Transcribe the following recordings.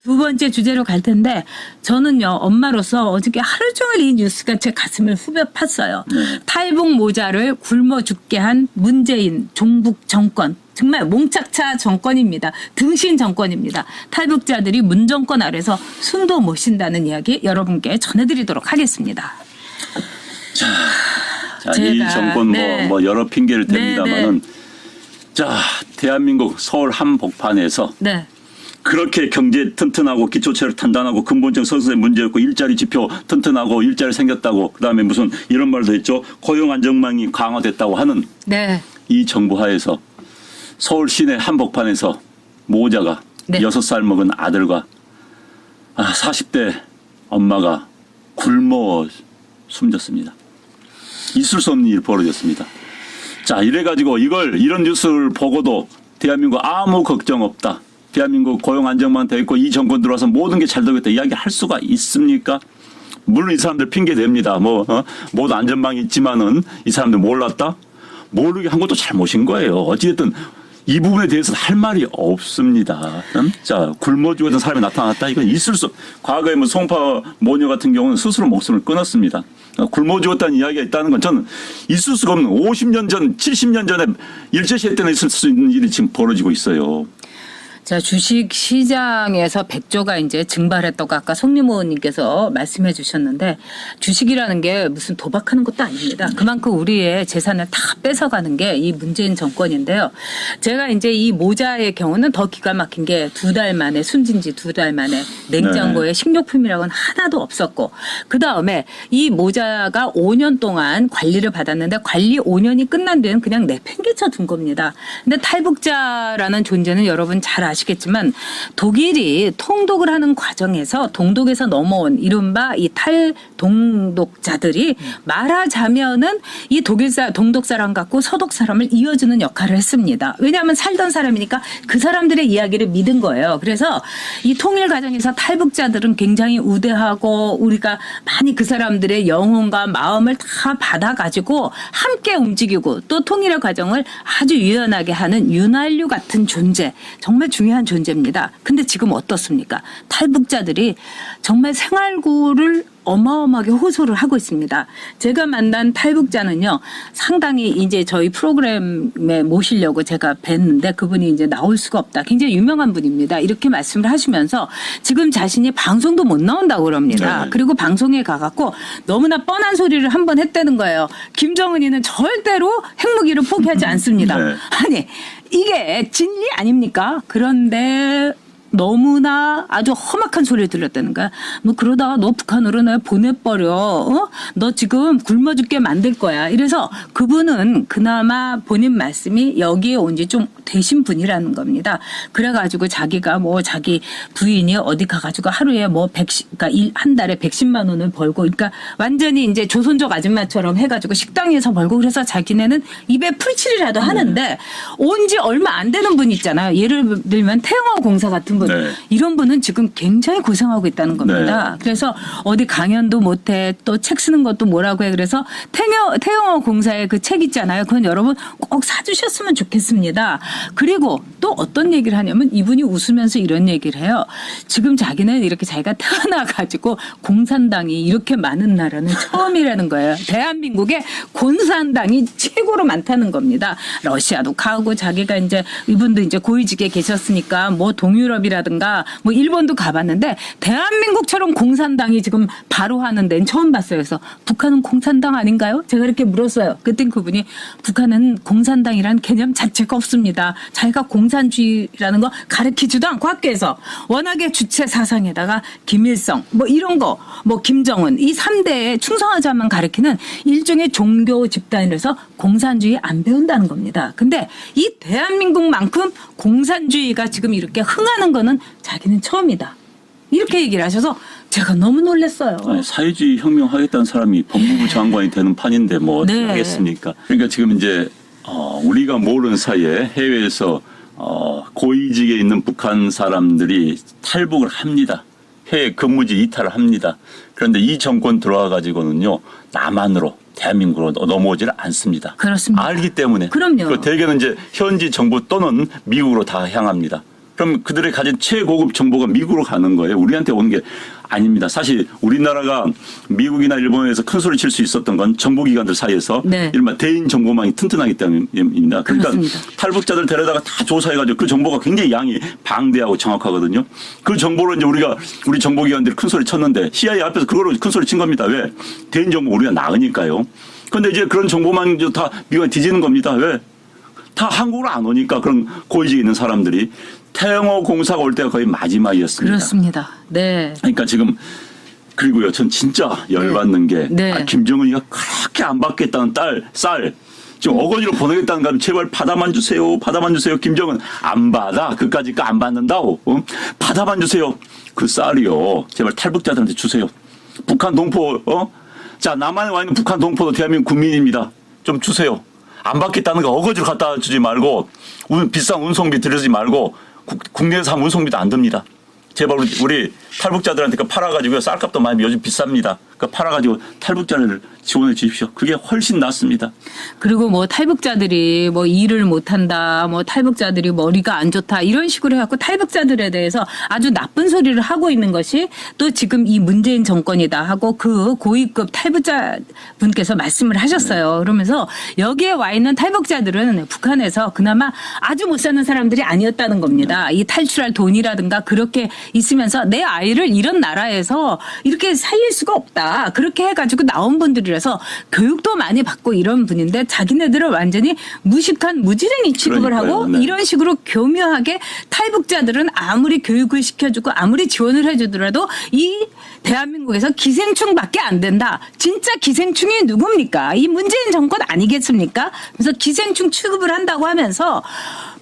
두 번째 주제로 갈 텐데 저는요 엄마로서 어저께 하루 종일 이 뉴스가 제 가슴을 후벼 팠어요. 탈북 모자를 굶어 죽게 한 문재인 종북 정권. 정말 몽착차 정권입니다. 등신 정권입니다. 탈북자들이 문정권 아래서 숨도 못 쉰다는 이야기 여러분께 전해드리도록 하겠습니다. 자, 이 정권 네. 뭐 여러 핑계를 댑니다만은 자, 대한민국 서울 한복판에서 네. 그렇게 경제 튼튼하고 기초체력 단단하고 근본적 선수의 문제 없고 일자리 지표 튼튼하고 일자리 생겼다고 그다음에 무슨 이런 말도 했죠. 고용 안정망이 강화됐다고 하는 네. 이 정부 하에서 서울 시내 한복판에서 모자가 네. 6살 먹은 아들과 40대 엄마가 굶어 숨졌습니다. 있을 수 없는 일이 벌어졌습니다. 자, 이래가지고 이런 뉴스를 보고도 대한민국 아무 걱정 없다. 대한민국 고용 안정만 돼 있고 이 정권 들어와서 모든 게 잘 되겠다 이야기 할 수가 있습니까? 물론 이 사람들 핑계 댑니다. 모두 안전망이 있지만은 이 사람들 몰랐다? 모르게 한 것도 잘못인 거예요. 어찌됐든 이 부분에 대해서는 할 말이 없습니다. 자, 굶어 죽었던 사람이 나타났다. 이건 있을 수. 과거에 뭐 송파 모녀 같은 경우는 스스로 목숨을 끊었습니다. 굶어 죽었다는 이야기가 있다는 건 저는 있을 수가 없는 50년 전, 70년 전에 일제시대 때는 있을 수 있는 일이 지금 벌어지고 있어요. 자, 주식 시장에서 100조가 이제 증발했다고 아까 송미모 의원님께서 말씀해 주셨는데 주식이라는 게 무슨 도박하는 것도 아닙니다. 그만큼 우리의 재산을 다 뺏어가는 게 이 문재인 정권인데요. 제가 이제 이 모자의 경우는 더 기가 막힌 게 2달 만에 숨진 지 2달 만에 냉장고에 식료품이라고는 하나도 없었고 그다음에 이 모자가 5년 동안 관리를 받았는데 관리 5년이 끝난 뒤에는 그냥 내팽개쳐 둔 겁니다. 근데 탈북자라는 존재는 여러분 잘 아시겠지만 독일이 통독을 하는 과정에서 동독에서 넘어온 이른바 이 탈동독자들이 말하자면은 이 동독 사람 갖고 서독 사람을 이어주는 역할을 했습니다. 왜냐하면 살던 사람이니까 그 사람들의 이야기를 믿은 거예요. 그래서 이 통일 과정에서 탈북자들은 굉장히 우대하고 우리가 많이 그 사람들의 영혼과 마음을 다 받아가지고 함께 움직이고 또 통일의 과정을 아주 유연하게 하는 윤활유 같은 존재 정말 중요한 존재입니다. 근데 지금 어떻습니까? 탈북자들이 정말 생활고를 어마어마하게 호소를 하고 있습니다. 제가 만난 탈북자는요, 상당히 이제 저희 프로그램에 모시려고 제가 뵀는데 그분이 이제 나올 수가 없다. 굉장히 유명한 분입니다. 이렇게 말씀을 하시면서 지금 자신이 방송도 못 나온다고 그럽니다. 네. 그리고 방송에 가갖고 너무나 뻔한 소리를 한 번 했다는 거예요. 김정은이는 절대로 핵무기를 포기하지 않습니다. 네. 아니, 이게 진리 아닙니까? 그런데 너무나 아주 험악한 소리를 들렸다는 거야. 뭐 그러다가 너 북한으로 날 보내버려. 너 지금 굶어 죽게 만들 거야. 이래서 그분은 그나마 본인 말씀이 여기에 온 지 좀 되신 분이라는 겁니다. 그래가지고 자기가 뭐 자기 부인이 어디 가가지고 하루에 뭐 그러니까 한 달에 110만 원을 벌고 그러니까 완전히 이제 조선족 아줌마처럼 해가지고 식당에서 벌고 그래서 자기네는 입에 풀칠이라도 하는데 온 지 얼마 안 되는 분 있잖아요. 예를 들면 태영호 공사 같은 분. 네. 이런 분은 지금 굉장히 고생하고 있다는 겁니다. 그래서 어디 강연도 못해 또 책 쓰는 것도 뭐라고 해. 그래서 태영호 공사의 그 책 있잖아요. 그건 여러분 꼭 사주셨으면 좋겠습니다. 그리고 또 어떤 얘기를 하냐면 이분이 웃으면서 이런 얘기를 해요. 지금 자기는 이렇게 자기가 태어나가지고 공산당이 이렇게 많은 나라는 처음이라는 거예요. 대한민국에 공산당이 최고로 많다는 겁니다. 러시아도 가고 자기가 이제 이분도 이제 고위직에 계셨으니까 뭐 동유럽이라든가 뭐 일본도 가봤는데 대한민국처럼 공산당이 지금 바로 하는 데는 처음 봤어요. 그래서 북한은 공산당 아닌가요? 제가 이렇게 물었어요. 그땐 그분이 북한은 공산당이라는 개념 자체가 없습니다. 자기가 공산주의라는 거 가르치지도 않고 학교에서 워낙에 주체 사상에다가 김일성 뭐 이런 거 뭐 김정은 이 3대에 충성하자만 가르치는 일종의 종교 집단이라서 공산주의 안 배운다는 겁니다. 근데 이 대한민국만큼 공산주의가 지금 이렇게 흥하는 거는 자기는 처음이다. 이렇게 얘기를 하셔서 제가 너무 놀랐어요. 아니, 사회주의 혁명 하겠다는 사람이 법무부 장관이 되는 판인데 뭐 어떻게 네. 하겠습니까? 그러니까 지금 이제 우리가 모르는 사이에 해외에서 고위직에 있는 북한 사람들이 탈북을 합니다. 해외 근무지 이탈을 합니다. 그런데 이 정권 들어와 가지고는요 남한으로 대한민국으로 넘어오지를 않습니다. 그렇습니다. 알기 때문에. 그럼요. 그 대개는 이제 현지 정부 또는 미국으로 다 향합니다. 그럼 그들의 가진 최고급 정보가 미국으로 가는 거예요. 우리한테 오는 게 아닙니다. 사실 우리나라가 미국이나 일본에서 큰 소리 칠 수 있었던 건 정보기관들 사이에서 네. 이른바 대인 정보망이 튼튼하기 때문입니다. 그러니까 그렇습니다. 탈북자들 데려다가 다 조사해가지고 그 정보가 굉장히 양이 방대하고 정확하거든요. 그 정보로 이제 우리 정보기관들이 큰 소리 쳤는데 CIA 앞에서 그거로 큰 소리 친 겁니다. 왜? 대인 정보 우리가 나으니까요. 그런데 이제 그런 정보망이 다 미국에 뒤지는 겁니다. 왜? 다 한국으로 안 오니까 그런 고위직에 있는 사람들이 태영호 공사가 올 때가 거의 마지막이었습니다. 그렇습니다. 네. 그러니까 지금 그리고요, 전 진짜 열받는 게 네. 김정은이가 그렇게 안 받겠다는 쌀 지금 어거지로 보내겠다는 거 제발 받아만 주세요, 받아만 주세요. 김정은 안 받아, 그까짓 거 안 받는다고. 받아만 주세요. 그 쌀이요, 제발 탈북자들한테 주세요. 북한 동포, 자 남한에 와 있는 북한 동포도 대한민국 국민입니다. 좀 주세요. 안 받겠다는 거 어거지로 갖다 주지 말고 비싼 운송비 들여지 말고 국내에서 한 운송비도 안 듭니다. 제발 우리 탈북자들한테 그 팔아가지고 쌀값도 많이 요즘 비쌉니다. 그 팔아가지고 탈북자를 지원해 주십시오. 그게 훨씬 낫습니다. 그리고 뭐 탈북자들이 뭐 일을 못한다, 뭐 탈북자들이 머리가 안 좋다 이런 식으로 해갖고 탈북자들에 대해서 아주 나쁜 소리를 하고 있는 것이 또 지금 이 문재인 정권이다 하고 그 고위급 탈북자 분께서 말씀을 하셨어요. 그러면서 여기에 와 있는 탈북자들은 북한에서 그나마 아주 못 사는 사람들이 아니었다는 겁니다. 이 탈출할 돈이라든가 그렇게 있으면서 내 아이를 이런 나라에서 이렇게 살릴 수가 없다. 그렇게 해가지고 나온 분들이라서 교육도 많이 받고 이런 분인데 자기네들은 완전히 무식한 무지랭이 취급을 그러니까요. 하고 네. 이런 식으로 교묘하게 탈북자들은 아무리 교육을 시켜주고 아무리 지원을 해주더라도 이 대한민국에서 기생충밖에 안 된다. 진짜 기생충이 누굽니까? 이 문재인 정권 아니겠습니까? 그래서 기생충 취급을 한다고 하면서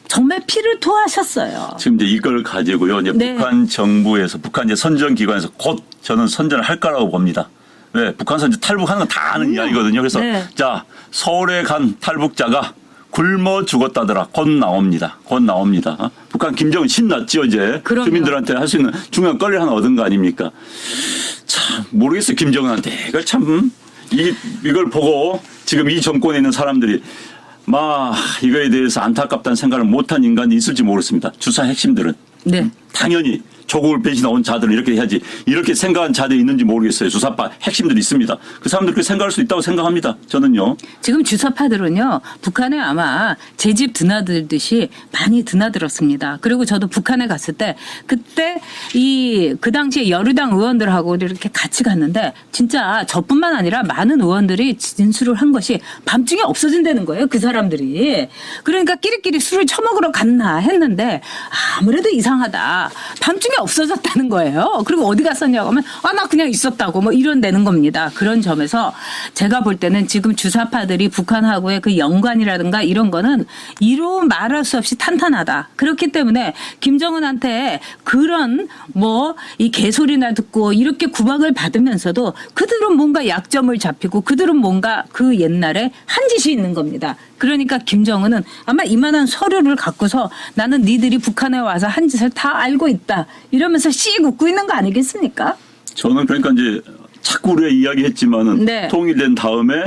정말 피를 토하셨어요. 지금 이제 이걸 가지고요, 이제 네. 북한 정부에서 북한 이제 선전기관에서 곧 저는 선전을 할 거라고 봅니다. 왜? 북한에서 이제 탈북하는 건 다 아는 이야기거든요. 그래서 네. 자, 서울에 간 탈북자가 굶어 죽었다더라. 곧 나옵니다. 곧 나옵니다. 북한 김정은 신났죠, 이제. 그럼요. 주민들한테 할 수 있는 중요한 권리 하나 얻은 거 아닙니까? 참, 모르겠어요, 김정은한테. 이걸 참, 이걸 보고 지금 이 정권에 있는 사람들이 이거에 대해서 안타깝다는 생각을 못한 인간이 있을지 모르겠습니다. 주사 핵심들은. 네. 당연히 조국을 배신한 자들은 이렇게 해야지. 이렇게 생각한 자들이 있는지 모르겠어요. 주사파 핵심들이 있습니다. 그 사람들 그렇게 생각할 수 있다고 생각합니다. 저는요. 지금 주사파들은요, 북한에 아마 제 집 드나들듯이 많이 드나들었습니다. 그리고 저도 북한에 갔을 때, 그때 그 당시에 여류당 의원들하고 이렇게 같이 갔는데, 진짜 저뿐만 아니라 많은 의원들이 진술을 한 것이 밤중에 없어진다는 거예요, 그 사람들이. 그러니까 끼리끼리 술을 처먹으러 갔나 했는데, 아무래도 이상하다. 밤중에 없어졌다는 거예요. 그리고 어디 갔었냐고 하면, 나 그냥 있었다고, 뭐 이런다는 겁니다. 그런 점에서 제가 볼 때는 지금 주사파들이 북한하고의 그 연관이라든가 이런 거는 이루 말할 수 없이 탄탄하다. 그렇기 때문에 김정은한테 그런 이 개소리나 듣고 이렇게 구박을 받으면서도 그들은 뭔가 약점을 잡히고 그들은 뭔가 그 옛날에 한 짓이 있는 겁니다. 그러니까 김정은은 아마 이만한 서류를 갖고서 나는 니들이 북한에 와서 한 짓을 다 알고 있다. 이러면서 씩 웃고 있는 거 아니겠습니까? 저는 그러니까 이제 자꾸 우리가 이야기했지만은 네. 통일된 다음에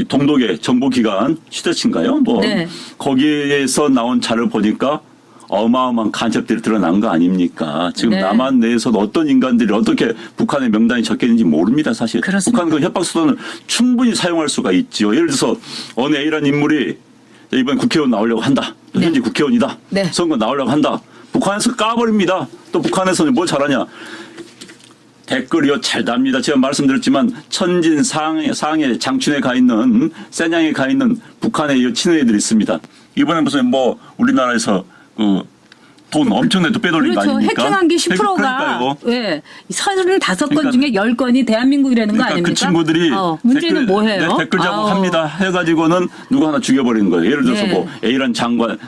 동독의 정보기관 시대치인가요? 네. 거기에서 나온 자를 보니까 어마어마한 간첩들이 드러난 거 아닙니까? 지금 네. 남한 내에서도 어떤 인간들이 어떻게 북한의 명단이 적혀 있는지 모릅니다, 사실. 그렇습니다. 북한 그 협박 수단을 충분히 사용할 수가 있죠. 예를 들어서 어느 A라는 인물이 이번 국회의원 나오려고 한다. 또 네. 현재 국회의원이다. 네. 선거 나오려고 한다. 북한에서 까버립니다. 또 북한에서는 뭘 잘하냐? 댓글이요 잘 답니다. 제가 말씀드렸지만 천진 상해 장춘에 가 있는 센양에 가 있는 북한의 친애들이 있습니다. 이번에 무슨 우리나라에서 돈 엄청나게 빼돌린 거 그렇죠. 아닙니까? 해킹한 게 10%가 그러니까요. 35건 중에 10건이 대한민국이라는 거 그러니까 아닙니까? 그 친구들이 문제는 뭐예요? 댓글 작업합니다. 해가지고는 누구 하나 죽여버리는 거예요. 예를 들어서 네. A란 장관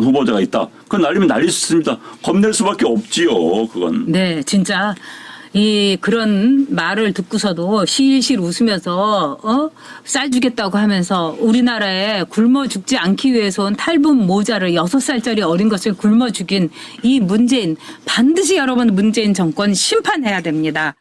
후보자가 있다. 그건 날리면 날릴 수 있습니다. 겁낼 수밖에 없지요. 그건. 네, 진짜. 그런 말을 듣고서도 실실 웃으면서, 쌀 주겠다고 하면서 우리나라에 굶어 죽지 않기 위해서 온 탈북 모자를 6살짜리 어린 것을 굶어 죽인 이 문재인, 반드시 여러분 문재인 정권 심판해야 됩니다.